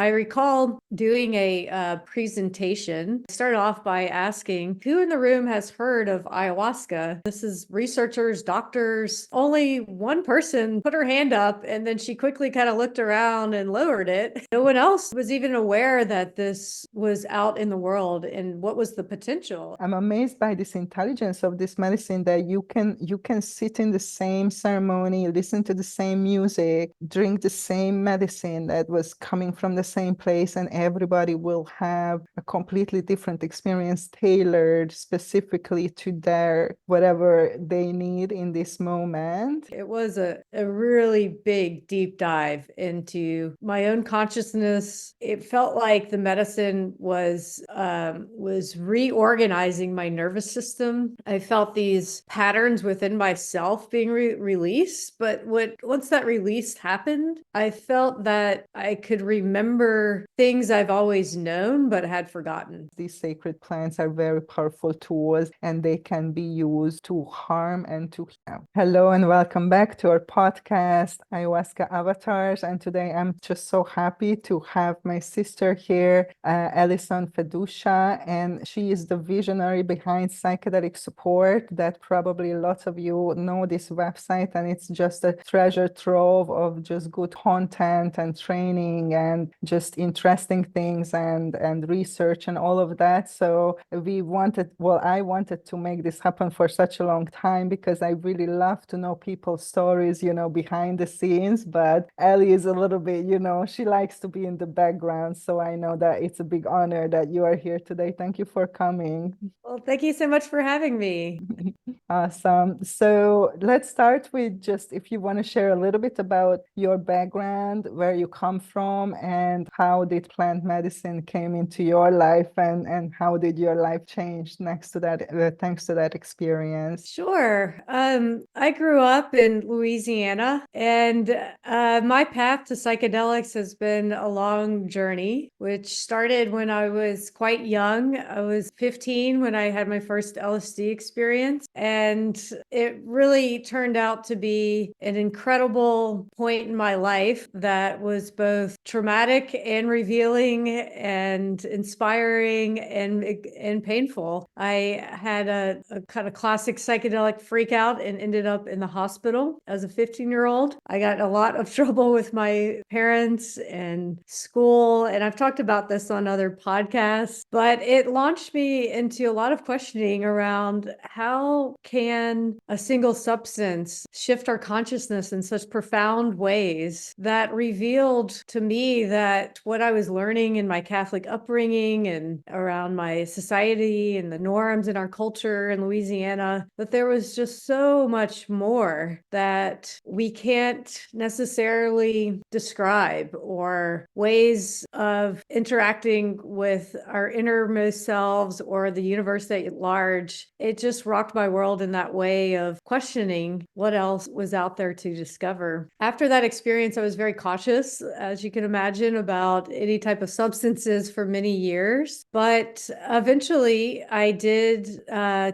I recall doing a presentation. I started off by asking who in the room has heard of ayahuasca. This is researchers, doctors. Only one person put her hand up, and then she quickly kind of looked around and lowered it. No one else was even aware that this was out in the world and what was the potential. I'm amazed by this intelligence of this medicine that you can sit in the same ceremony, listen to the same music, drink the same medicine that was coming from the same place, and everybody will have a completely different experience tailored specifically to their whatever they need in this moment. It was a really big, deep dive into my own consciousness. It felt like the medicine was reorganizing my nervous system. I felt these patterns within myself being released, but once that release happened, I felt that I could remember things I've always known but had forgotten. These sacred plants are very powerful tools, and they can be used to harm and to heal. Hello and welcome back to our podcast, Ayahuasca Avatars. And today I'm just so happy to have my sister here, Allison Feduccia, and she is the visionary behind Psychedelic Support. That probably lots of you know this website, and it's just a treasure trove of just good content and training and just interesting things and research and all of that. So I wanted to make this happen for such a long time because I really love to know people's stories, behind the scenes. But Alli is a little bit, she likes to be in the background. So I know that it's a big honor that you are here today. Thank you for coming. Well, thank you so much for having me. Awesome. So let's start with just if you want to share a little bit about your background, where you come from, and how did plant medicine came into your life, and how did your life change next to that, thanks to that experience? Sure. I grew up in Louisiana, and my path to psychedelics has been a long journey, which started when I was quite young. I was 15 when I had my first LSD experience, and it really turned out to be an incredible point in my life that was both traumatic and revealing and inspiring and painful. I had a kind of classic psychedelic freak out and ended up in the hospital as a 15-year-old. I got in a lot of trouble with my parents and school, and I've talked about this on other podcasts, but it launched me into a lot of questioning around how can a single substance shift our consciousness in such profound ways that revealed to me that what I was learning in my Catholic upbringing and around my society and the norms in our culture in Louisiana, that there was just so much more that we can't necessarily describe, or ways of interacting with our innermost selves or the universe at large. It just rocked my world in that way of questioning what else was out there to discover. After that experience, I was very cautious, as you can imagine, about any type of substances for many years. But eventually, I did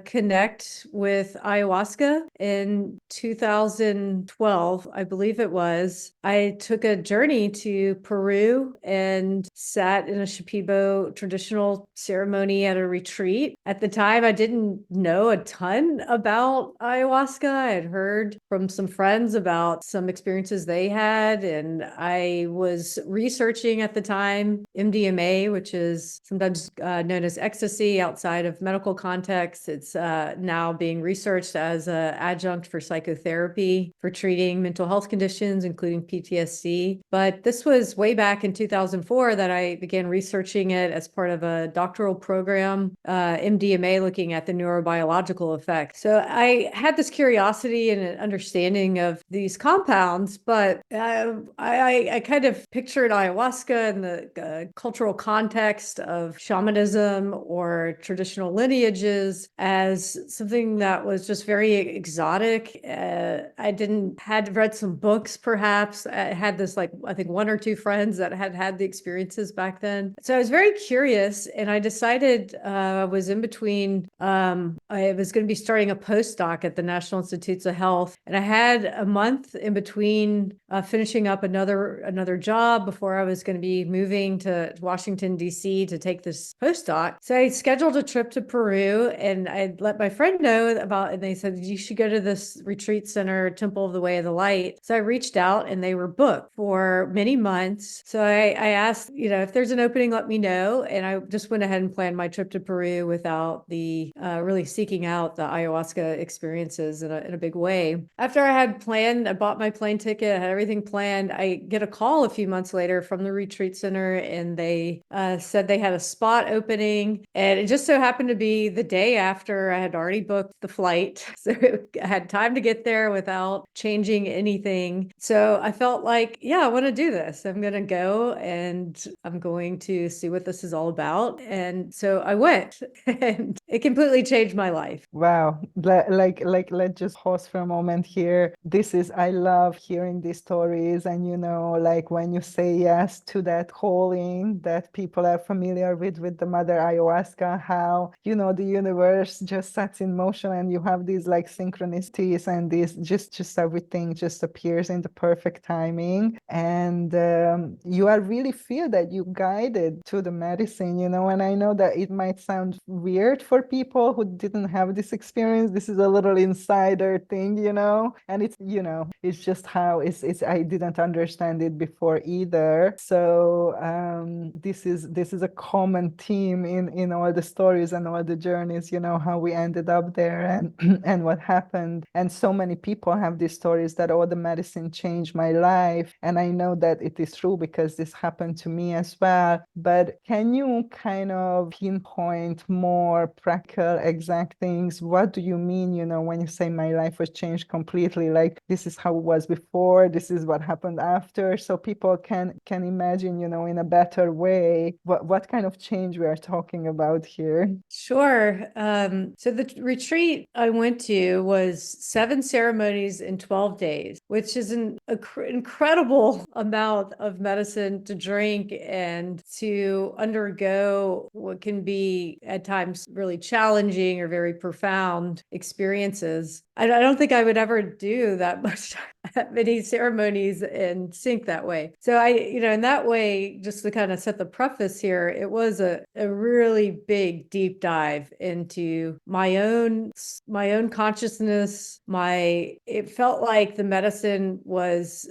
connect with ayahuasca in 2012, I believe it was. I took a journey to Peru and sat in a Shipibo traditional ceremony at a retreat. At the time, I didn't know a ton about ayahuasca. I had heard from some friends about some experiences they had, and I was researching at the time MDMA, which is sometimes known as ecstasy outside of medical context. It's now being researched as an adjunct for psychotherapy for treating mental health conditions, including PTSD. But this was way back in 2004 that I began researching it as part of a doctoral program, MDMA, looking at the neurobiological effects. So I had this curiosity and an understanding of these compounds, but I kind of pictured ayahuasca in the cultural context of shamanism or traditional lineages as something that was just very exotic. Had read some books, perhaps. I had this, I think, one or two friends that had the experiences back then. So I was very curious, and I decided I was in between. I was going to be starting starting a postdoc at the National Institutes of Health. And I had a month in between finishing up another job before I was going to be moving to Washington, D.C. to take this postdoc. So I scheduled a trip to Peru, and I let my friend know about it. And they said, you should go to this retreat center, Temple of the Way of the Light. So I reached out, and they were booked for many months. So I asked, if there's an opening, let me know. And I just went ahead and planned my trip to Peru without the really seeking out the ayahuasca experiences in a big way. After I had planned, I bought my plane ticket, I had everything planned. I get a call a few months later from the retreat center, and they said they had a spot opening. And it just so happened to be the day after I had already booked the flight. So I had time to get there without changing anything. So I felt like, yeah, I want to do this. I'm going to go and I'm going to see what this is all about. And so I went, and it completely changed my life. Wow. Let's just pause for a moment here. I love hearing these stories. And, like when you say yes to that calling that people are familiar with the Mother Ayahuasca, how, the universe just sets in motion and you have these like synchronicities and these just everything just appears in the perfect timing. And you are really feel that you guided to the medicine, and I know that it might sound weird for people who didn't have this experience. This is a little insider thing, and it's just how it's I didn't understand it before either. So this is a common theme in all the stories and all the journeys, how we ended up there and and what happened. And so many people have these stories that, oh, the medicine changed my life. And I know that it is true because this happened to me as well. But can you kind of pinpoint more practical, exact things? What do you mean, when you say my life was changed completely? Like, this is how it was before, this is what happened after, so people can imagine, in a better way what kind of change we are talking about here. Sure. So the retreat I went to was 7 ceremonies in 12 days, which is an incredible amount of medicine to drink and to undergo what can be at times really challenging or very profound experiences. I don't think I would ever do that much, that many ceremonies and sync that way. So in that way, just to kind of set the preface here, it was a really big, deep dive into my own consciousness. It felt like the medicine was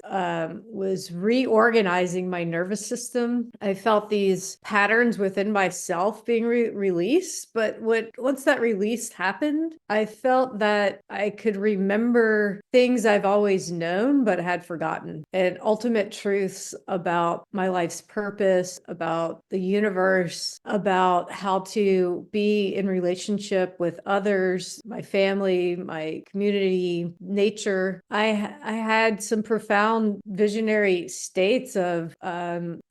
reorganizing my nervous system. I felt these patterns within myself being released, but once that release happened, I felt that I could remember things I've always known but had forgotten, and ultimate truths about my life's purpose, about the universe, about how to be in relationship with others, my family, my community, nature. I had some profound visionary states of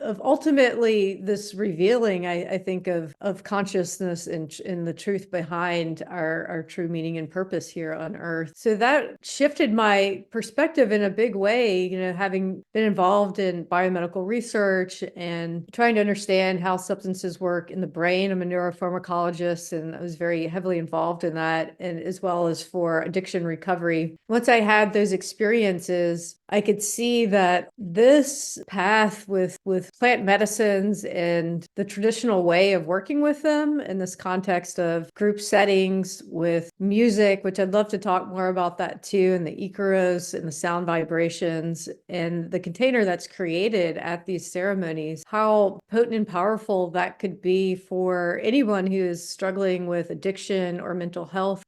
ultimately this revealing, I think, of consciousness and the truth behind our true meaning and purpose here on Earth. So that shifted my perspective in a big way, having been involved in biomedical research and trying to understand how substances work in the brain. I'm a neuropharmacologist, and I was very heavily involved in that, and as well as for addiction recovery. Once I had those experiences, I could see that this path with plant medicines and the traditional way of working with them in this context of group settings with music, which I'd love to talk more about that too, and the Icaros and the sound vibrations and the container that's created at these ceremonies, how potent and powerful that could be for anyone who is struggling with addiction or mental health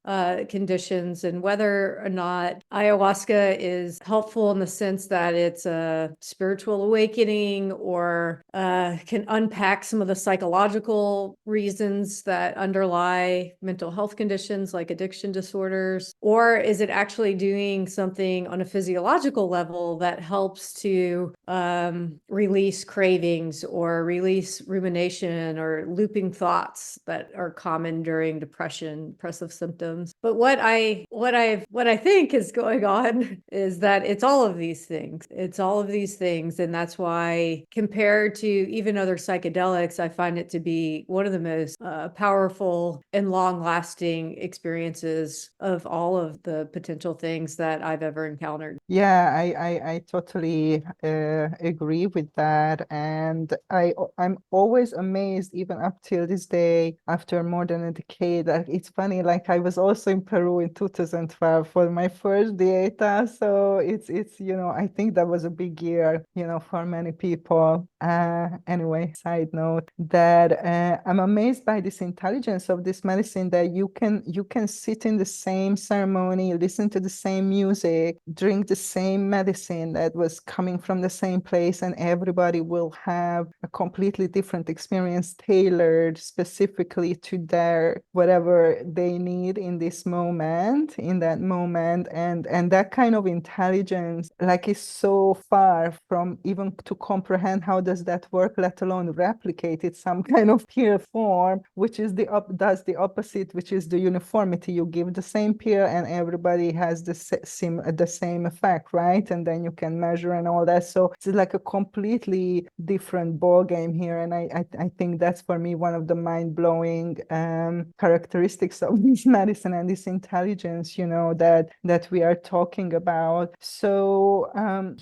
conditions, and whether or not ayahuasca is helpful in the sense that it's a spiritual awakening or can unpack some of the psychological reasons that underlie mental health conditions like addiction disorders, or is it actually doing something on a physiological level that helps to release cravings or release rumination or looping thoughts that are common during depressive symptoms. But what I think is going on is that it's all of of these things. It's all of these things. And that's why, compared to even other psychedelics, I find it to be one of the most powerful and long-lasting experiences of all of the potential things that I've ever encountered. Yeah, I totally agree with that. And I'm always amazed, even up till this day, after more than a decade. That it's funny, like I was also in Peru in 2012 for my first dieta. So it's I think that was a big year, for many people. Anyway, side note that I'm amazed by this intelligence of this medicine that you can sit in the same ceremony, listen to the same music, drink the same medicine that was coming from the same place, and everybody will have a completely different experience tailored specifically to their whatever they need in this moment, in that moment. And that kind of intelligence like is so far from even to comprehend how does that work, let alone replicate it some kind of peer form, which is does the opposite, which is the uniformity. You give the same peer and everybody has the same effect, right? And then you can measure and all that. So it's like a completely different ball game here. And I think that's for me one of the mind-blowing characteristics of this medicine and this intelligence, that we are talking about. So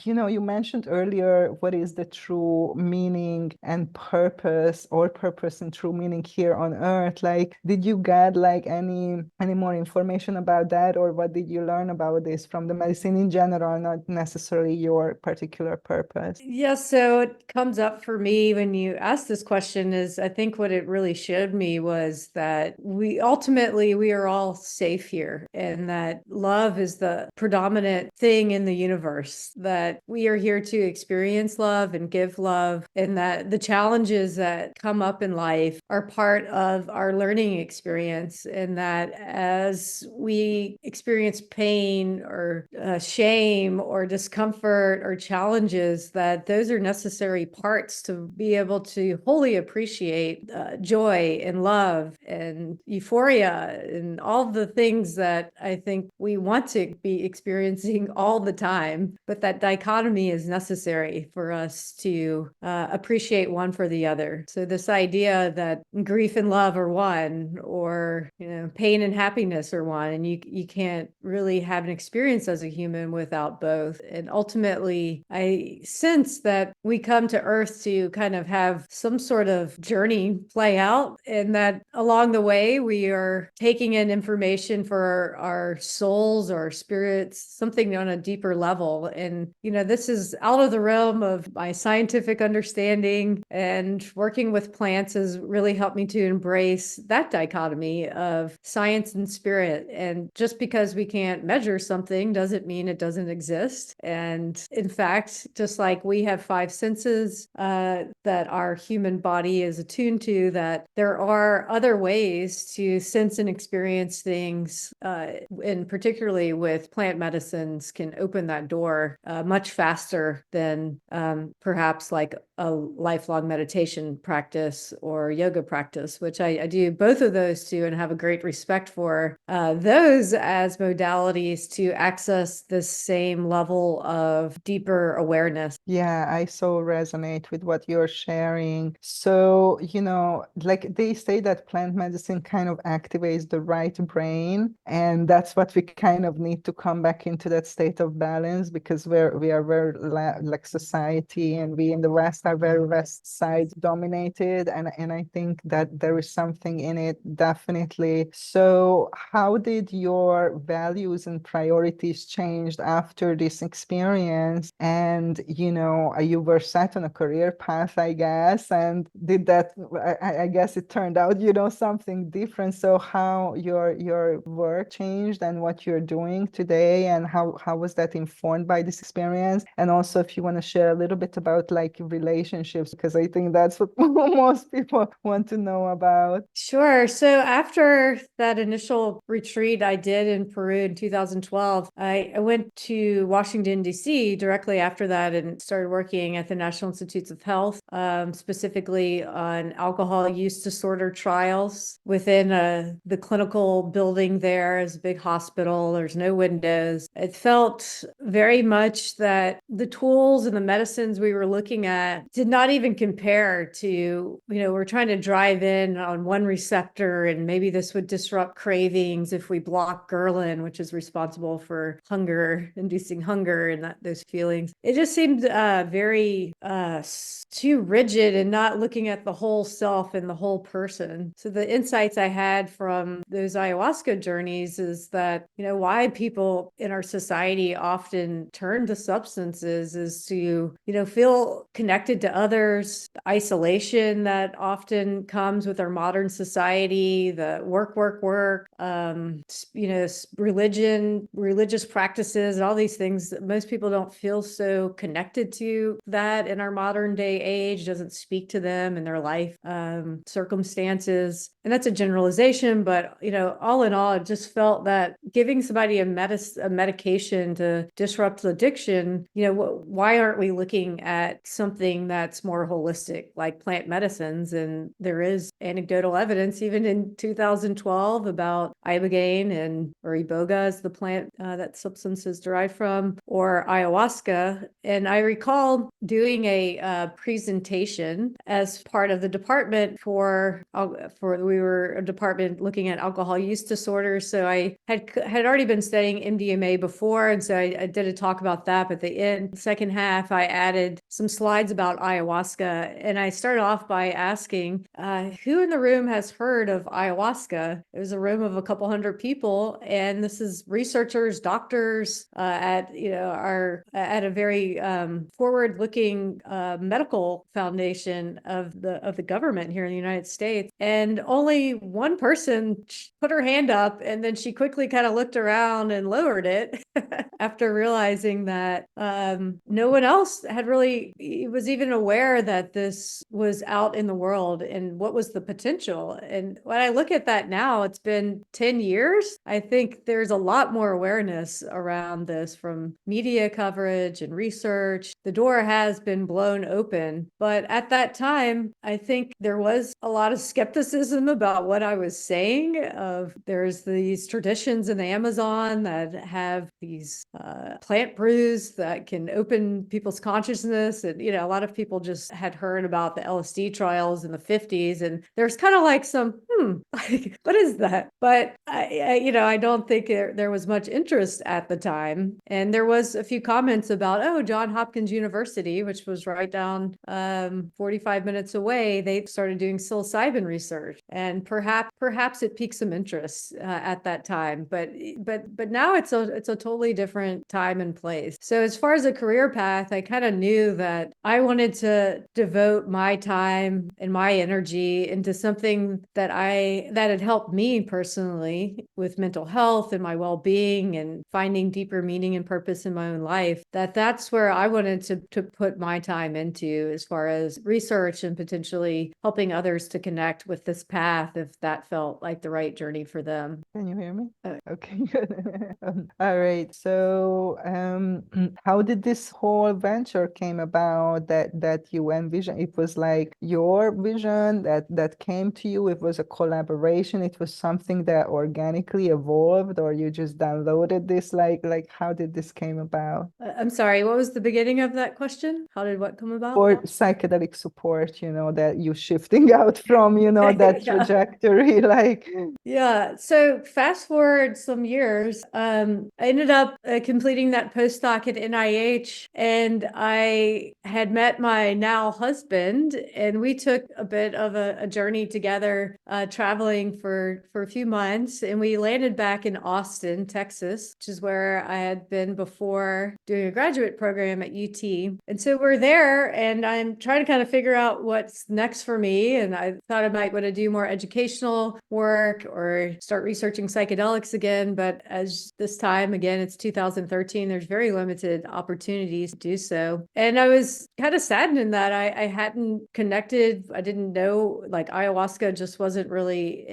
you mentioned earlier what is the true meaning and purpose, or purpose and true meaning here on earth. Like, did you get like any more information about that, or what did you learn about this from the medicine in general, not necessarily your particular purpose? Yeah, so it comes up for me when you ask this question is I think what it really showed me was that we are all safe here, and that love is the predominant thing in the universe, that we are here to experience love and give love, and that the challenges that come up in life are part of our learning experience, and that as we experience pain or shame or discomfort or challenges, that those are necessary parts to be able to wholly appreciate joy and love and euphoria and all the things that I think we want to be experiencing all the time. But that dichotomy is necessary for us to appreciate one for the other. So this idea that grief and love are one, or pain and happiness are one, and you can't really have an experience as a human without both. And ultimately, I sense that we come to Earth to kind of have some sort of journey play out, and that along the way, we are taking in information for our souls or spirits, something on a deeper level. And, this is out of the realm of my scientific understanding, and working with plants has really helped me to embrace that dichotomy of science and spirit. And just because we can't measure something doesn't mean it doesn't exist. And in fact, just like we have five senses that our human body is attuned to, that there are other ways to sense and experience things, and particularly with plant medicines can open that door much faster than perhaps like a lifelong meditation practice or yoga practice, which I do both of those too, and have a great respect for those as modalities to access this same level of deeper awareness. Yeah, I so resonate with what you're sharing. So, like they say that plant medicine kind of activates the right brain, and that's what we kind of need to come back into that state of balance, because we are very like society, and we in the West are very West side dominated, and I think that there is something in it, definitely. So, how did your values and priorities change after this experience? And you were set on a career path, I guess, and did that, I guess it turned out, something different. So how your work changed and what you're doing today, and how was that informed by this experience? And also if you want to share a little bit about like relationships, because I think that's what most people want to know about. Sure. So after that initial retreat I did in Peru in 2012, I went to Washington, D.C. directly after that and started working at the National Institutes of Health, specifically on alcohol use disorder trials within the clinical building there. Is a big hospital. There's no windows. It felt very very much that the tools and the medicines we were looking at did not even compare to, we're trying to drive in on one receptor, and maybe this would disrupt cravings if we block ghrelin, which is responsible for hunger, inducing hunger and those feelings. It just seemed very too rigid and not looking at the whole self and the whole person. So the insights I had from those ayahuasca journeys is that, why people in our society often turn to substances is to, feel connected to others, the isolation that often comes with our modern society, the work, religious practices, and all these things that most people don't feel so connected to that in our modern day age, doesn't speak to them in their life circumstances. And that's a generalization, but all in all, it just felt that giving somebody a medication to disrupt addiction, why aren't we looking at something that's more holistic, like plant medicines? And there is anecdotal evidence, even in 2012, about ibogaine or iboga is the plant that substance is derived from, or ayahuasca. And I recall doing a presentation as part of the department we were a department looking at alcohol use disorders. So I had already been studying MDMA before, and so I did a talk about that. But the second half, I added some slides about ayahuasca, and I started off by asking, who in the room has heard of ayahuasca? It was a room of a couple hundred people, and this is researchers, doctors at a very forward-looking medical foundation of the government here in the United States. And only one person put her hand up, and then she quickly kind of looked around and lowered it after realizing that no one else was even aware that this was out in the world and what was the potential. And when I look at that now, it's been 10 years. I think there's a lot more awareness around this from media coverage and research. The door has been blown open. But at that time, I think there was a lot of skepticism about what I was saying. There's these traditions in the Amazon that have these plant brews that can open people's consciousness. And, a lot of people just had heard about the LSD trials in the 50s. And there's kind of like some, like, what is that? But I don't think there was much interest at the time. And there was a few comments about, Johns Hopkins University, which was right down 45 minutes away, they started doing psilocybin research, and perhaps it piqued some interest at that time. But now it's a totally different time and place. So as far as a career path, I kind of knew that I wanted to devote my time and my energy into something that had helped me personally with mental health and my well-being and finding deeper meaning and purpose in my own life. That's where I wanted to put my time into, as far as research and potentially helping others to connect with this path if that felt like the right journey for them. Can you hear me? Okay, good. All right. So, how did this whole venture came about that you envisioned? It was like your vision that came to you. It was a collaboration. It was something that organically evolved, or you just downloaded this? Like how did this came about? I'm sorry, what was the beginning of that question? How did what come about? Or psychedelic support, that you shifting out from, that Yeah. trajectory, like. Yeah. So fast forward some years, I ended up completing that postdoc at NIH, and I had met my now husband, and we took a bit of a journey together, traveling for a few months, and we landed back in Austin, Texas, which is where I had been before doing a graduate program at UT. And so we're there, and I'm trying to kind of figure out what's next for me. And I thought I might want to do more educational work or start researching psychedelics again. But as this time, again, it's 2013, there's very limited opportunities to do so. And I was kind of saddened in that I hadn't connected. I didn't know, like, ayahuasca just wasn't really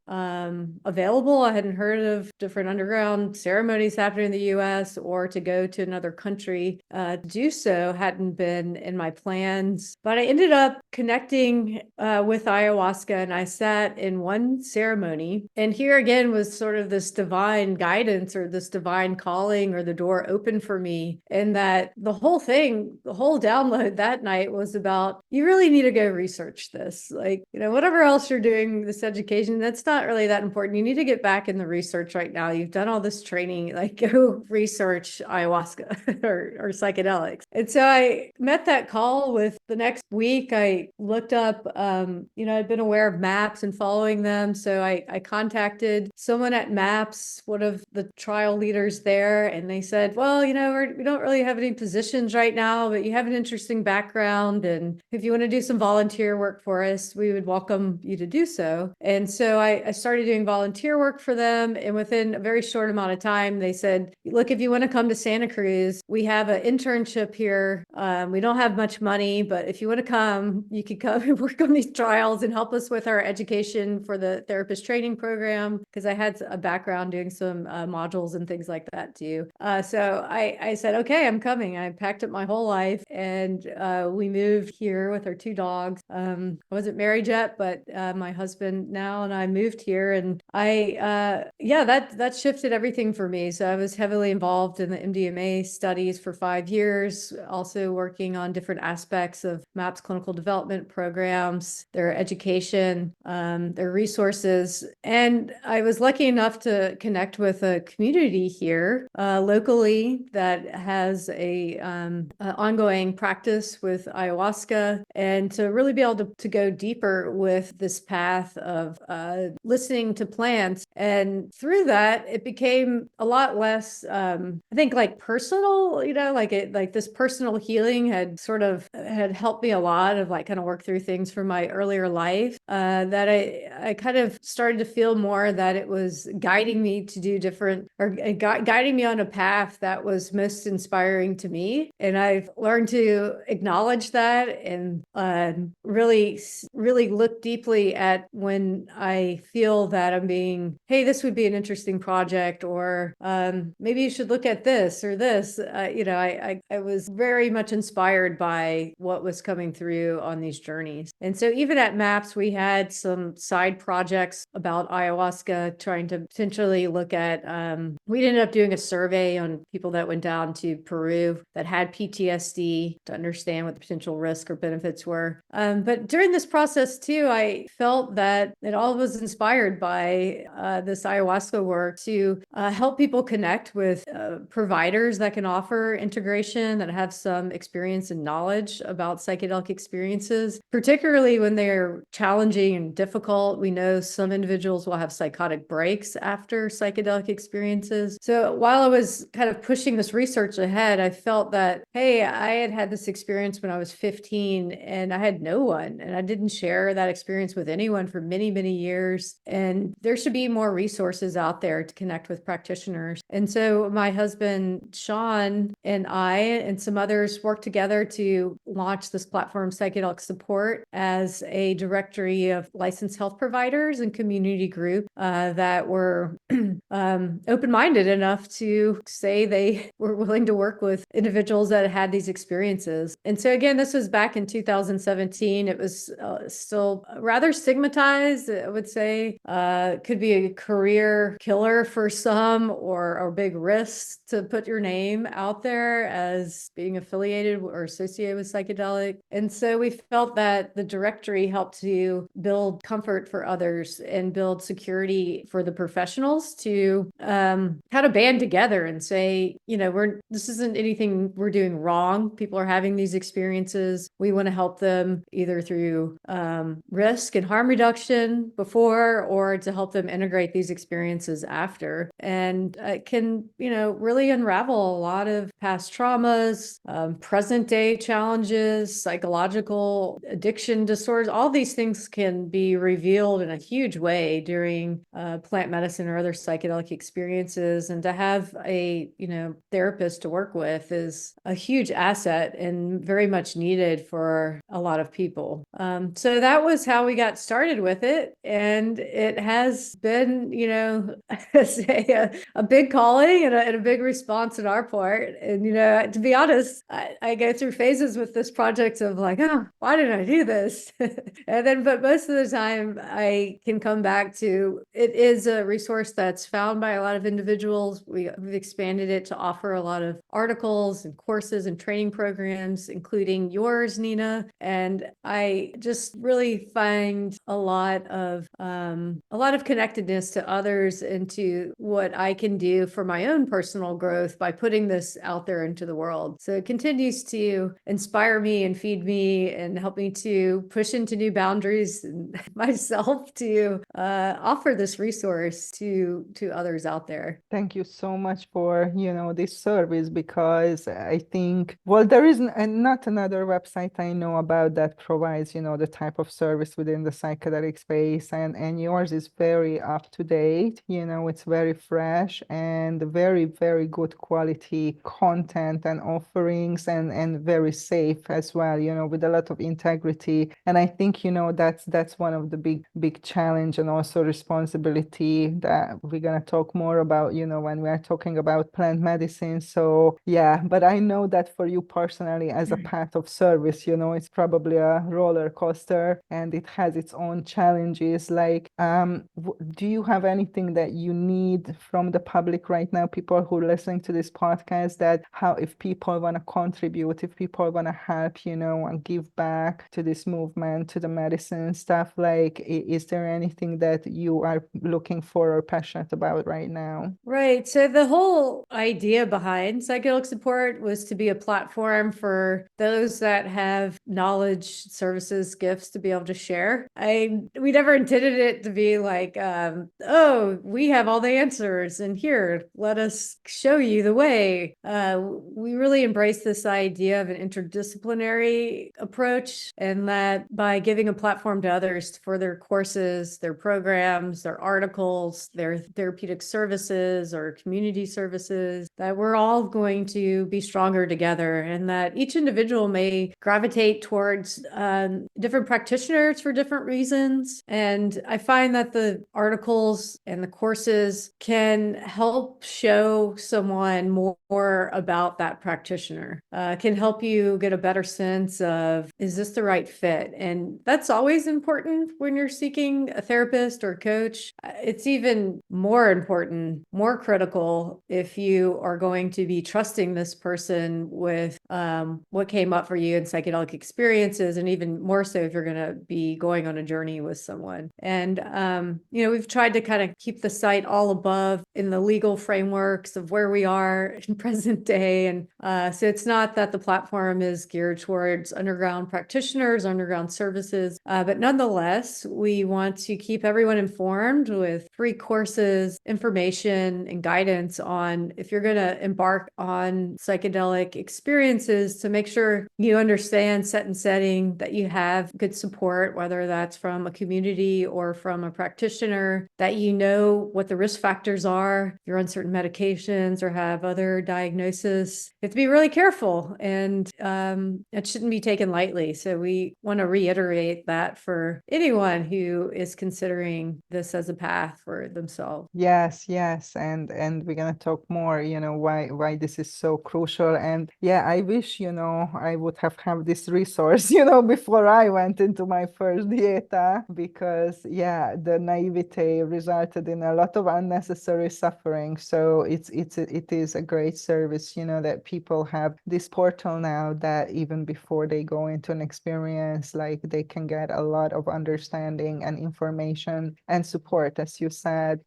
available. I hadn't heard of different underground ceremonies happening in the US, or to go to another country to do so hadn't been in my plans. But I ended up connecting with ayahuasca, and I sat in one ceremony. And here again was sort of this divine guidance, or this divine calling, or the door open for me. And that the whole thing, the whole download that night was about, you really need to go research this. Like, whatever else you're doing, this education, that's not really that important. You need to get back in the research right now. You've done all this training, like go research ayahuasca or psychedelics. And so I met that call. With the next week, I looked up, I'd been aware of MAPS and following them. So I contacted someone at MAPS, one of the trial leaders there, and they said, well, we don't really have any positions right now, but you have an interesting background. And if you want to do some volunteer work for us, we would welcome you to do so. And so I started doing volunteer work for them. And within a very short amount of time, they said, look, if you want to come to Santa Cruz, we have an internship here. We don't have much money, but if you want to come, you could come and work on these trials and help us with our education for the therapist training program. Because I had a background doing some modules and things like that too. So I said, okay, I'm coming. I packed up my whole life, and we moved here with our two dogs. I wasn't married yet, but my husband now and I moved here, and that shifted everything for me. So I was heavily involved in the MDMA studies for 5 years, also working on different aspects of MAPS clinical development programs, their education, their resources. And I was lucky enough to connect with a community here locally that has a ongoing practice with ayahuasca, and to really be able to go deeper with this path of listening to plants. And through that, it became a lot less, I think, like personal, like this personal healing had helped me a lot of kind of work through things from my earlier life, that I kind of started to feel more that it was guiding me to do different, or guiding me on a path that was most inspiring to me. And I've learned to acknowledge that, and really look deeply at when I feel that I'm being, hey, this would be an interesting project, or maybe you should look at this or this. I was very much inspired by what was coming through on these journeys. And so even at MAPS, we had some side projects about ayahuasca, trying to potentially look at, we ended up doing a survey on people that went down to Peru that had PTSD, to understand what the potential risk or benefits were. But during this process too, I felt that it all was inspired by this ayahuasca work to help people connect with providers that can offer integration, that have some experience and knowledge about psychedelic experiences, particularly when they're challenging and difficult. We know some individuals will have psychotic breaks after psychedelic experiences. So while I was kind of pushing this research ahead, I felt that, hey, I had this experience when I was 15, and I had no one, and I didn't share that experience with anyone for many, many years. And there should be more resources out there to connect with practitioners. And so my husband, Sean, and I, and some others worked together to launch this platform, Psychedelic Support, as a directory of licensed health providers and community group that were open-minded enough to say they were willing to work with individuals that had these experiences. And so again, this was back in 2017. It was still rather stigmatized, I would say. Could be a career killer for some, or big risks to put your name out there as being affiliated or associated with psychedelic. And so we felt that the directory helped to build comfort for others and build security for the professionals to kind of band together and say, this isn't anything we're doing wrong. People are having these experiences. We want to help them either through risk and harm reduction before, or to help them integrate these experiences after. And it can, really unravel a lot of past traumas, present day challenges, psychological addiction disorders. All these things can be revealed in a huge way during plant medicine or other psychedelic experiences. And to have a, therapist to work with is a huge asset and very much needed for a lot of people. So that was how we got started with it, and it has been, say a big calling and a big response on our part. And, to be honest, I go through phases with this project of like, oh, why did I do this? And then, but most of the time I can come back to, it is a resource that's found by a lot of individuals. We've expanded it to offer a lot of articles and courses and training programs, including yours, Nina. And I just really find a lot of connectedness to others and to what I can do for my own personal growth by putting this out there into the world. So it continues to inspire me and feed me and help me to push into new boundaries and myself to offer this resource to others out there. Thank you so much for, this service, because I think, well, there is not another website I know about that provides, the type of service within the psychedelic space, and yours is very up to date, it's very fresh and very, very good quality content and offerings, and very safe as well, with a lot of integrity. And I think, that's one of the big challenge and also responsibility that we're going to talk more about, when we are talking about plant medicine. So yeah, but I know that for you personally, as a path of service, it's probably a roller coaster and it has its own challenges. Like, do you have anything that you need from the public right now, people who are listening to this podcast, that how, if people want to contribute, if people want to help, and give back to this movement, to the medicine stuff, like, is there anything that you are looking for or passionate about right now? Right. So the whole idea behind Psychedelic Support was to be a platform for those that have knowledge, services, gifts to be able to share. We never intended it to be like, oh, we have all the answers and here, let us show you the way. We really embrace this idea of an interdisciplinary approach, and that by giving a platform to others for their courses, their programs, their articles, their therapeutic services or community services, that we're all going to be stronger together, and that each individual may gravitate towards different practitioners for different reasons. And I find that the articles and the courses can help show someone more about that practitioner, can help you get a better sense of, is this the right fit? And that's always important when you're seeking a therapist or coach. It's even more important, more critical, if you are going to be trusting this person with what came up for you in psychedelic experiences, and even more so if you're going to be going on a journey with someone. And, we've tried to kind of keep the site all above in the legal frameworks of where we are in present day. And so it's not that the platform is geared towards underground practitioners, underground services, but nonetheless, we want to keep everyone informed with free courses, information, and guidance on, if you're going to embark on psychedelic experiences, to make sure you understand set and setting, that you have good support, whether that's from a community or from a practitioner, that you know what the risk factors are. If you're on certain medications or have other diagnosis, you have to be really careful, and it shouldn't be taken lightly. So we want to reiterate that for anyone who is considering this as a path for themselves. Yes, and we're gonna talk more, why this is so crucial. And yeah, I wish, I would have this resource, before I went into my first dieta, because yeah, the naivete resulted in a lot of unnecessary suffering. So it is a great service, that people have this portal now, that even before they go into an experience, like, they can get a lot of understanding and information and support, as you said.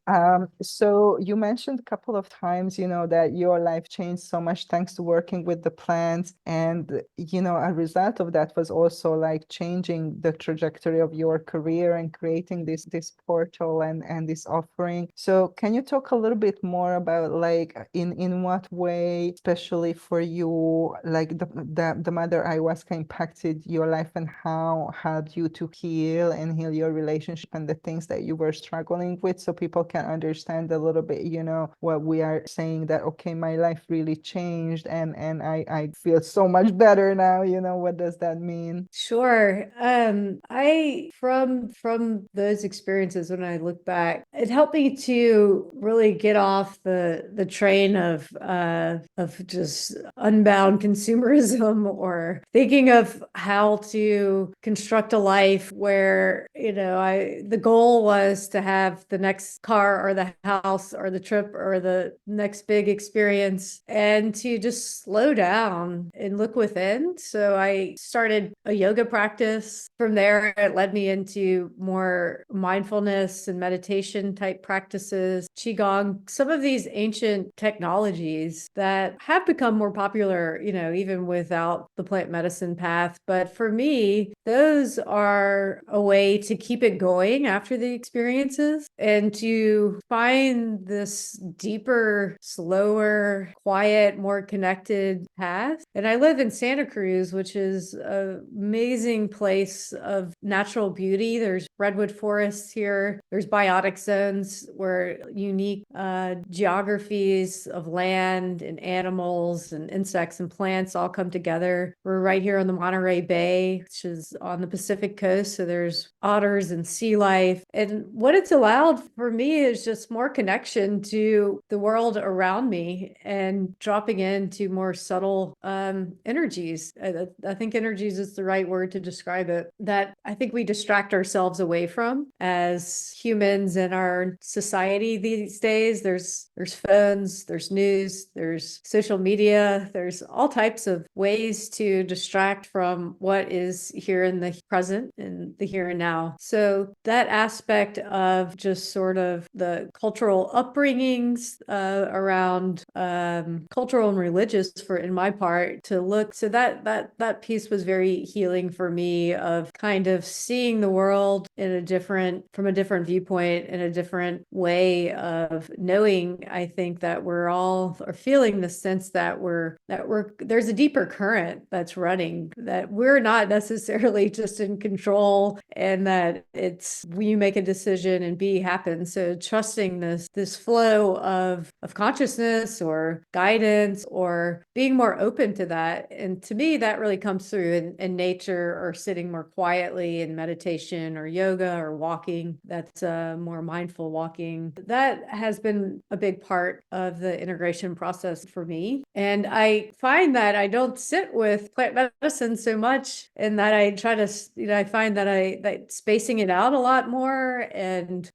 So you mentioned a couple of times, that your life changed so much thanks to working with the plants. And, a result of that was also like changing the trajectory of your career and creating this portal and this offering. So can you talk a little bit more about like in what way, especially for you, like the Mother Ayahuasca impacted your life and how helped you to heal your relationship and the things that you were struggling with, so people can understand a little bit, what we are saying, that okay, my life really changed and I feel so much better now, what does that mean? Sure. I from those experiences, when I look back, it helped me to really get off the train of just unbound consumerism, or thinking of how to construct a life where, the goal was to have the next car or the house or the trip or the next big experience, and to just slow down and look within. So I started a yoga practice. From there, it led me into more mindfulness and meditation type practices, qigong, some of these ancient technologies that have become more popular, even without the plant medicine path. But for me, those are a way to keep it going after the experiences and to find this deeper, slower, quiet, more connected path. And I live in Santa Cruz, which is an amazing place of natural beauty. There's redwood forests here. There's biotic zones where unique geographies of land and animals and insects and plants all come together. We're right here on the Monterey Bay, which is on the Pacific coast. So there's otters and sea life. And what it's allowed for me is just more connection to the world around me and dropping into more subtle energies. I think energies is the right word to describe it, that I think we distract ourselves away from as humans in our society these days. There's phones, there's news, there's social media, there's all types of ways to distract from what is here in the present and the here and now. So that aspect of just sort of the cultural upbringings around cultural and religious, for in my part, to look, so that piece was very healing for me, of kind of seeing the world from a different viewpoint, in a different way, of knowing, I think, that we're all are feeling the sense that there's a deeper current that's running, that we're not necessarily just in control, and that it's you make a decision and B happens. So trusting this flow of consciousness or guidance, or being more open to that. And to me, that really comes through in nature, or sitting more quietly in meditation or yoga or walking. That's more mindful walking. That has been a big part of the integration process for me. And I find that I don't sit with plant medicine so much, and that I try to, I find that spacing it out a lot more, and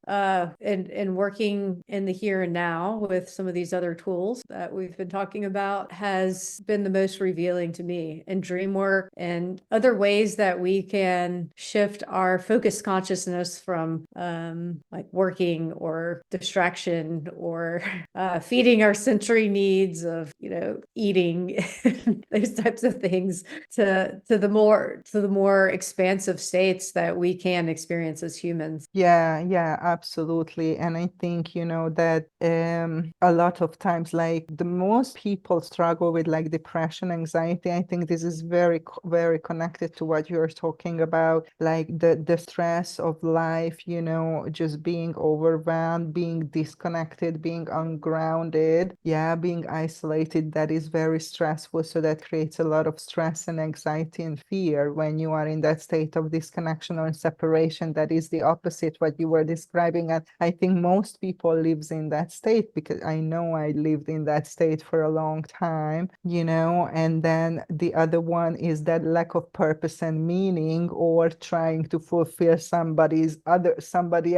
working in the here and now with some of these other tools that we've been talking about has been the most revealing to me. And dream work and other ways that we can shift our focused consciousness from like working or distraction, or feeding our sensory needs of eating those types of things, to the more expansive states that we can experience as humans. Yeah, absolutely. And I think, that a lot of times, like the most people struggle with like depression, anxiety. I think this is very, very connected to what you're talking about, like the stress of life, just being overwhelmed, being disconnected, being ungrounded, being isolated. That is very stressful. So that creates a lot of stress and anxiety and fear when you are in that state of disconnection or separation. That is the opposite what you were describing. And I think most people lives in that state, because I know I lived in that state for a long time, and then the other one is that lack of purpose and meaning, or trying to fulfill somebody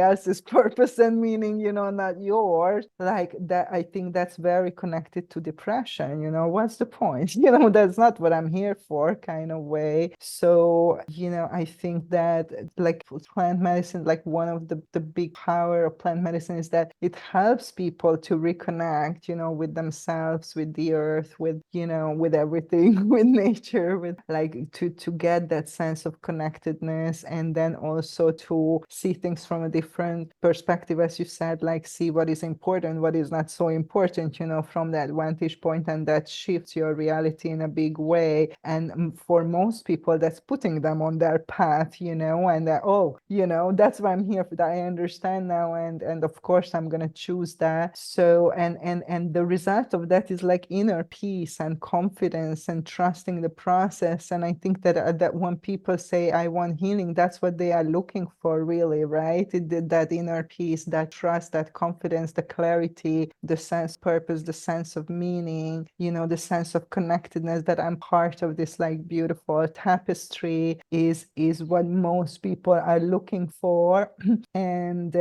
else's purpose and meaning, not yours. Like that, I think that's very connected to depression. What's the point? That's not what I'm here for, kind of way. So, I think that like plant medicine, like one of the big power of plant medicine is that it helps people to reconnect, with themselves, with the earth, with, with everything, with nature, with like to get that sense of connectedness, and then also to see things from a different perspective, as you said, like see what is is important, what is not so important, from that vantage point, and that shifts your reality in a big way. And for most people, that's putting them on their path, and oh, that's why I'm here for that. I understand now, and of course I'm gonna choose that. So and the result of that is like inner peace and confidence and trusting the process. And I think that when people say I want healing, that's what they are looking for, really, right? That inner peace, that trust, that confidence, the clarity, the sense of purpose, the sense of meaning, the sense of connectedness, that I'm part of this like beautiful tapestry is what most people are looking for. And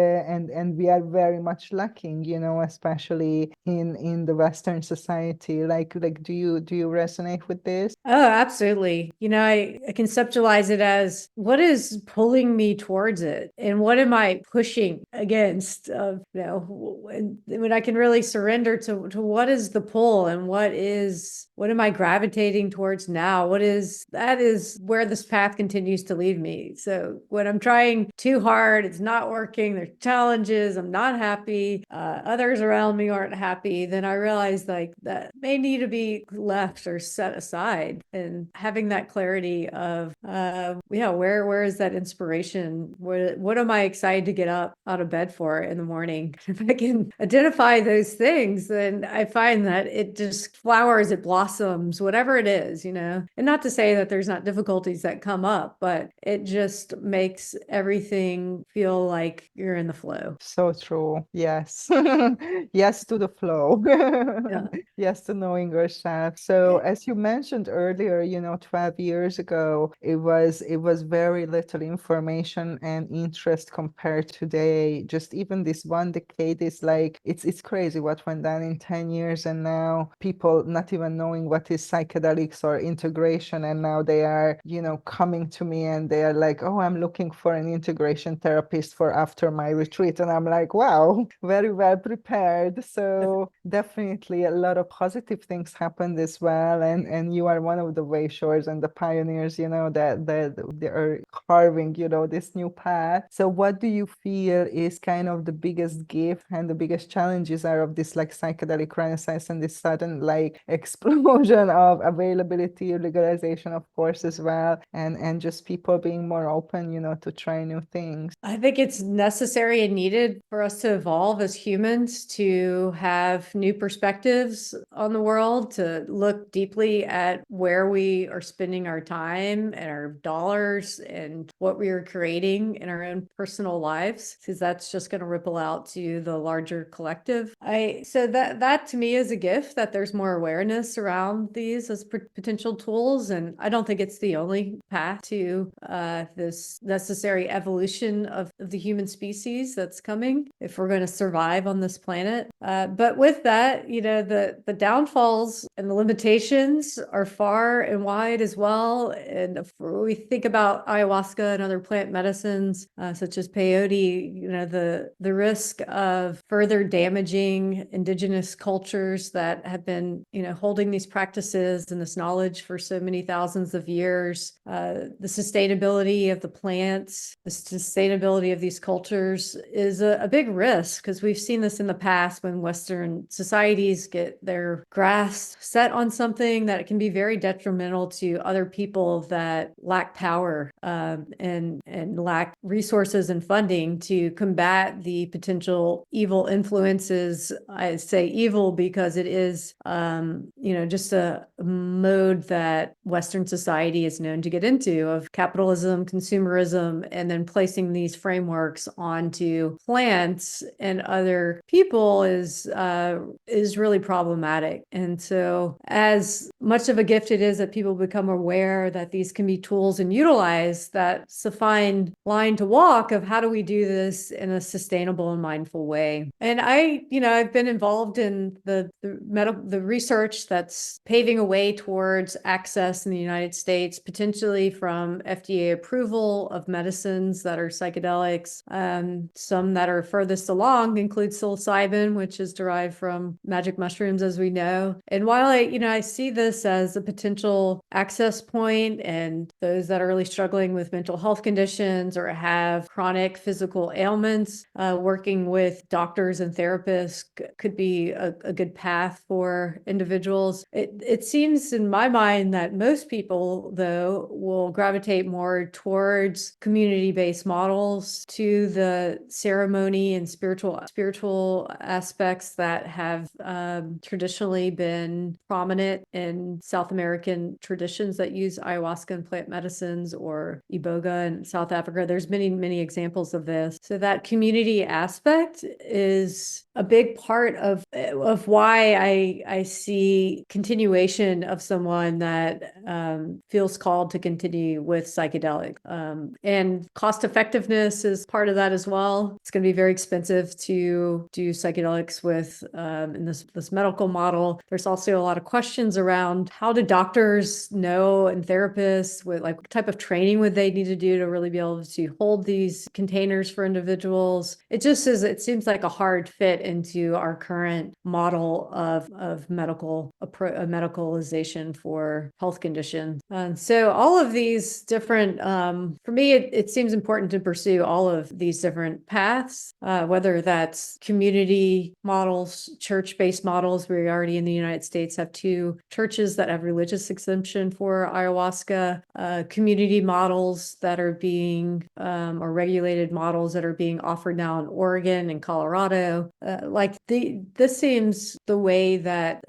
we are very much lacking, especially in the Western society. Like do you resonate with this? Oh, absolutely. I conceptualize it as what is pulling me towards it and what am I pushing against when I can really surrender to what is the pull and what am I gravitating towards now? That is where this path continues to lead me. So when I'm trying too hard, it's not working, there's challenges, I'm not happy, others around me aren't happy, then I realize like that may need to be left or set aside. And having that clarity of where is that inspiration, what am I excited to get up out of bed for in the morning? If I can identify those things, then I find that it just flowers, it blossoms, whatever it is, and not to say that there's not difficulties that come up, but it just makes everything feel like you're in the flow. So true. Yes. Yes to the flow. Yeah. Yes to knowing yourself. So as you mentioned earlier, 12 years ago, it was very little information and interest compared to today. Just even this one decade is like it's crazy what went down in 10 years, and now people not even knowing what is psychedelics or integration, and now they are, coming to me and they are like, oh, I'm looking for an integration therapist for after my retreat. And I'm like, wow, very well prepared. So definitely a lot of positive things happened as well. And you are one of the wayshowers and the pioneers, that they are carving, this new path. So what do you feel is kind of the biggest gift and the biggest challenges are of this like psychedelic renaissance and this sudden like explosion of availability, legalization, of course, as well, and just people being more open, to try new things? I think it's necessary and needed for us to evolve as humans, to have new perspectives on the world, to look deeply at where we are spending our time and our dollars and what we are creating in our own personal lives, because that's just going to ripple out to the larger collective. So that to me is a gift, that there's more awareness around these as potential tools. And I don't think it's the only path to this necessary evolution of the human species that's coming if we're going to survive on this planet. But with that, the downfalls and the limitations are far and wide as well. And if we think about ayahuasca and other plant medicines, such as peyote, the risk of further damaging indigenous cultures that have been, holding these practices and this knowledge for so many thousands of years, the sustainability of the plants, the sustainability of these cultures is a big risk, because we've seen this in the past when Western societies get their grasp set on something, that it can be very detrimental to other people that lack power and lack resources and funding to combat the potential evil influences. I say evil because it is, just a mode that Western society is known to get into, of capitalism, consumerism, and then placing these frameworks onto plants and other people is really problematic. And so, as much of a gift it is that people become aware that these can be tools and utilize, that's a fine line to walk of how do we do this in a sustainable and mindful way. And I've been involved in the research that's paving a way towards access in the United States, potentially from FDA approval of medicines that are psychedelics. Some that are furthest along include psilocybin, which is derived from magic mushrooms, as we know. And while I see this as a potential access point, and those that are really struggling with mental health conditions or have chronic physical ailments, working with doctors and therapists could be a good path for individuals. It seems in my mind that most people, though, will gravitate more towards community-based models, to the ceremony and spiritual aspects that have traditionally been prominent in South American traditions that use ayahuasca and plant medicines, or iboga in South Africa. There's many examples of this. So that community aspect is a big part of why I see continuation of someone that feels called to continue with psychedelic. And cost effectiveness is part of that as well. It's going to be very expensive to do psychedelics with in this medical model. There's also a lot of questions around how do doctors know, and therapists, with like what type of training would they need to do to really be able to hold these containers for individuals. It seems like a hard fit into our current model of medicalization for health conditions. And so all of these different, for me, it seems important to pursue all of these different paths, whether that's community models, church-based models. We already in the United States have 2 churches that have religious exemption for ayahuasca, community models that are being, or regulated models that are being offered now in Oregon and Colorado. This seems the way that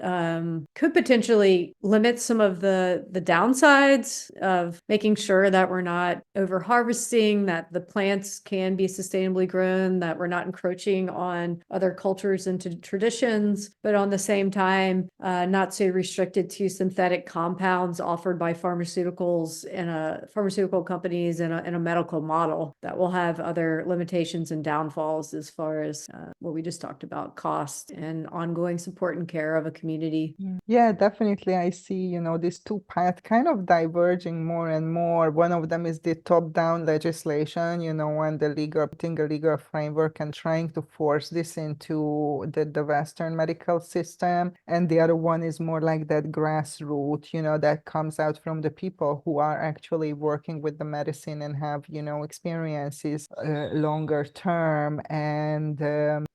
could potentially limit some of the downsides of making sure that we're not over harvesting, that the plants can be sustainably grown, that we're not encroaching on other cultures and traditions, but on the same time, not so restricted to synthetic compounds offered by pharmaceuticals and pharmaceutical companies in a medical model that will have other limitations and downfalls as far as what we just talked about, cost and ongoing support and care of a community. Yeah, definitely. I see, these 2 paths kind of diverging more and more. One of them is the top-down legislation, and putting a legal framework and trying to force this into the Western medical system. And the other one is more like that grassroots, that comes out from the people who are actually working with the medicine and have, experiences longer term. And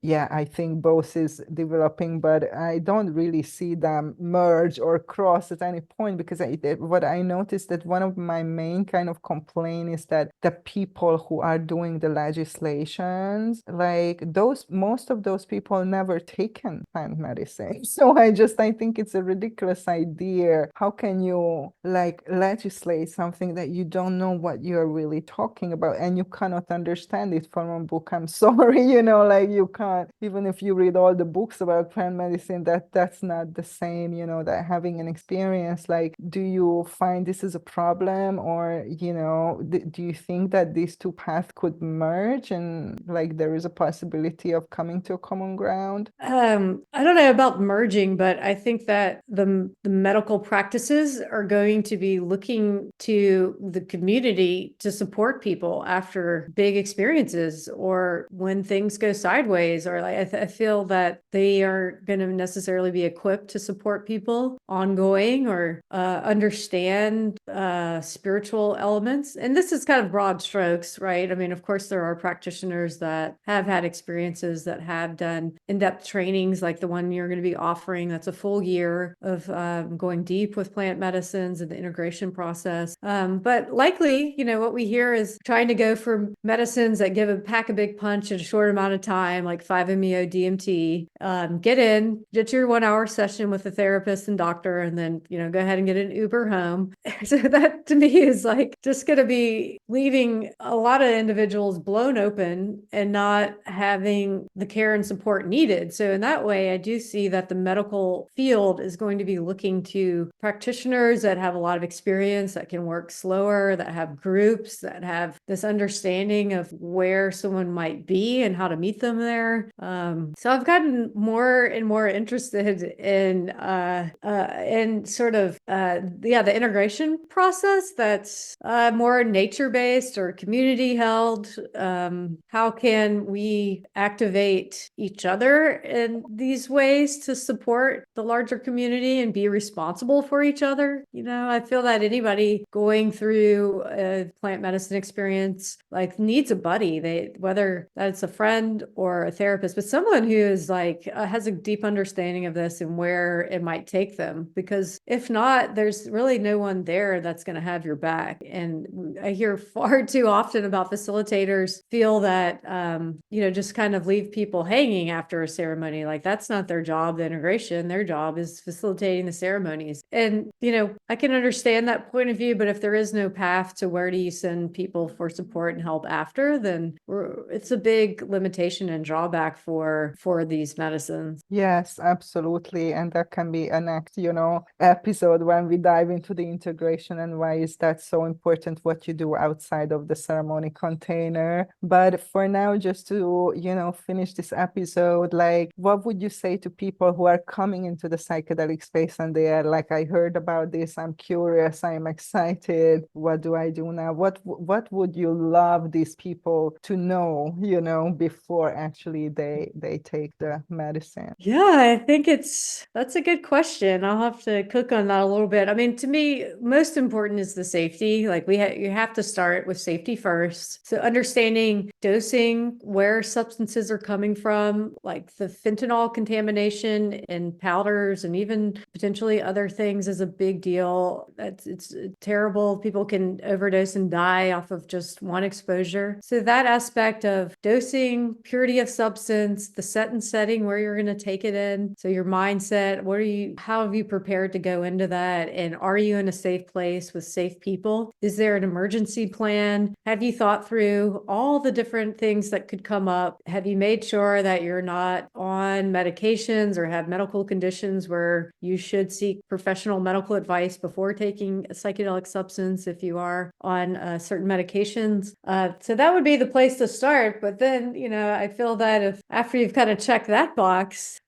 yeah, I think both is developing, but I don't really see them merge or cross at any point, because what I noticed that one of my main kind of complaint is that the people who are doing the legislations, like most of those people never taken plant medicine. So I think it's a ridiculous idea. How can you like legislate something that you don't know what you're really talking about, and you cannot understand it from a book? I'm sorry, like you can't, even if you read all the books about plant medicine, that's not the same, that having an experience. Like, do you find this is a problem, or, do you think that these 2 paths could merge and like there is a possibility of coming to a common ground? I don't know about merging, but I think that the medical practices are going to be looking to the community to support people after big experiences, or when things go sideways, or like I feel that they are going to necessarily be equipped to support people ongoing, or understand spiritual elements. And this is kind of broad strokes, right? I mean, of course, there are practitioners that have had experiences, that have done in-depth trainings like the one you're going to be offering. That's a full year of going deep with plant medicines and the integration process. But likely, what we hear is trying to go for medicines that pack a big punch in a short amount of time, like 5-MeO DMT. Get your 1-hour session with a therapist and doctor, and then, go ahead and get an Uber home. So that to me is like just going to be leaving a lot of individuals blown open and not having the care and support needed. So in that way, I do see that the medical field is going to be looking to practitioners that have a lot of experience, that can work slower, that have groups, that have this understanding of where someone might be and how to meet them there. So I've gotten more and more interested in the integration process that's more nature-based or community held. How can we activate each other in these ways to support the larger community and be responsible for each other? I feel that anybody going through a plant medicine experience like needs a buddy, whether that's a friend or a therapist, but someone who is like has a deep understanding of this and where it might take them, because if not, there's really no one there that's going to have your back. And I hear far too often about facilitators feel that just kind of leave people hanging after a ceremony. Like that's not their job. The integration, their job is facilitating the ceremonies. And I can understand that point of view, but if there is no path to where do you send people for support and help after, then it's a big limitation and drawback for these medicines. Yes, absolutely. And that can be a next, episode when we dive into the integration and why is that so important what you do outside of the ceremony container. But for now, just to, finish this episode, like what would you say to people who are coming into the psychedelic space and they are like, I heard about this, I'm curious, I'm excited, what do I do now? What would you love these people to know, before actually they take the medicine? Yeah, I think that's a good question. I'll have to cook on that a little bit. I mean, to me, most important is the safety. Like you have to start with safety first. So understanding dosing, where substances are coming from, like the fentanyl contamination in powders and even potentially other things is a big deal. It's terrible. People can overdose and die off of just one exposure. So that aspect of dosing, purity of substance, the set and setting where you're going to take it in. So your mindset, how have you prepared to go into that? And are you in a safe place with safe people? Is there an emergency plan? Have you thought through all the different things that could come up? Have you made sure that you're not on medications or have medical conditions where you should seek professional medical advice before taking a psychedelic substance if you are on certain medications? So that would be the place to start. But then, I feel that if after you've kind of checked that box,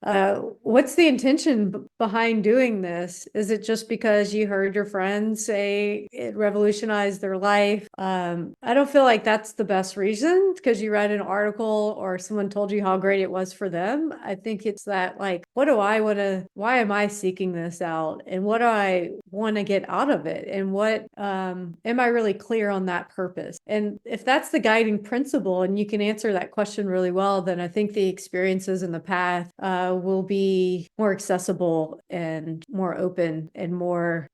what's the intention behind doing this? Is it just because you heard your friends say it revolutionized their life? I don't feel like that's the best reason because you read an article or someone told you how great it was for them. I think it's that like, why am I seeking this out? And what do I want to get out of it? And what, am I really clear on that purpose? And if that's the guiding principle and you can answer that question really well, then I think the experiences in the path will be more accessible and more open and more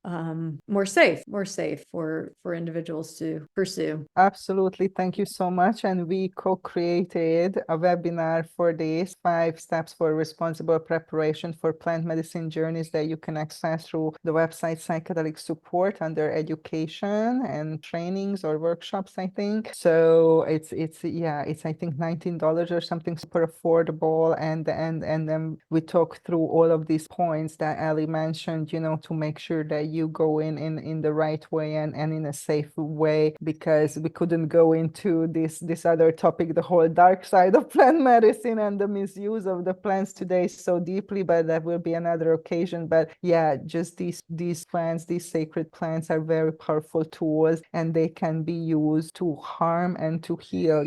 safe for individuals to pursue. Absolutely. Thank you so much. And we co-created a webinar for this 5 steps for responsible preparation for plant medicine journeys that you can access through the website Psychedelic Support under education and trainings or workshops, I think. So it's I think $19 or something, super affordable. And then we talk through all of these points that Alli mentioned, to make sure that you go in the right way and in a safe way, because we couldn't go into this other topic, the whole dark side of plant medicine and the misuse of the plants today so deeply, but that will be another occasion. But yeah, just these plants, these sacred plants are very powerful tools, and they can be used to harm and to heal,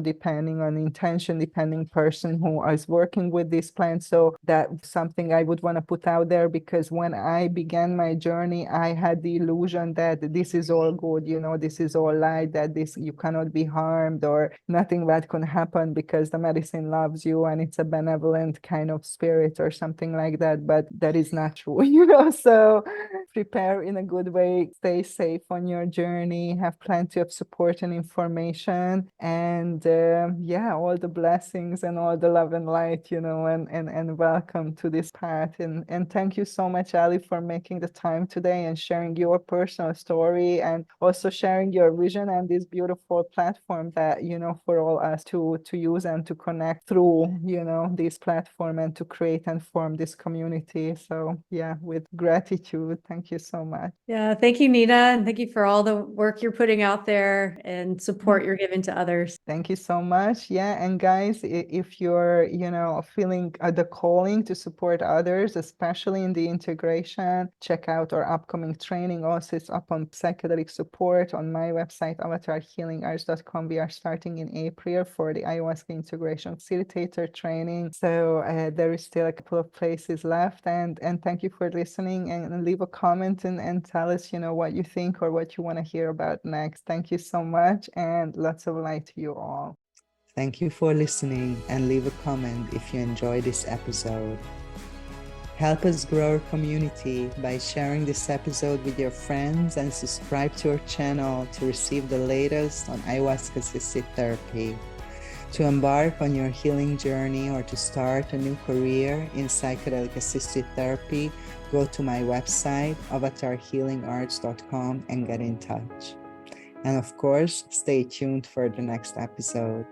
depending on intention, depending person who is working with these plants. So that's something I would want to put out there, because when I began my journey, I had the illusion that this is all good, this is all light, that this you cannot be harmed or nothing bad can happen because the medicine loves you and it's a benevolent kind of spirit or something like that. But that is not true, So prepare in a good way, stay safe on your journey, have plenty of support and information, and all the blessings and all the love and light, and welcome to this path. And thank you so much, Alli, for making the time today and sharing your personal story and also sharing your vision and this beautiful platform that, for all us to use and to connect through, this platform and to create and form this community. So yeah, with gratitude, thank you so much. Yeah, thank you, Nina, and thank you for all the work you're putting out there and support you're giving to others. Thank you so much. Yeah, and guys, if you're, feeling the calling to support others, especially in the integration, check out our upcoming training. Also, it's up on Psychedelic Support on my website, avatarhealingarts.com. We are starting in April for the ayahuasca integration facilitator training. So there is still a couple of places left. And thank you for listening, and leave a comment and tell us, what you think or what you want to hear about next. Thank you so much, and lots of light to you all. Thank you for listening, and leave a comment if you enjoyed this episode. Help us grow our community by sharing this episode with your friends and subscribe to our channel to receive the latest on ayahuasca-assisted therapy. To embark on your healing journey or to start a new career in psychedelic assisted therapy, go to my website, avatarhealingarts.com, and get in touch. And of course, stay tuned for the next episode.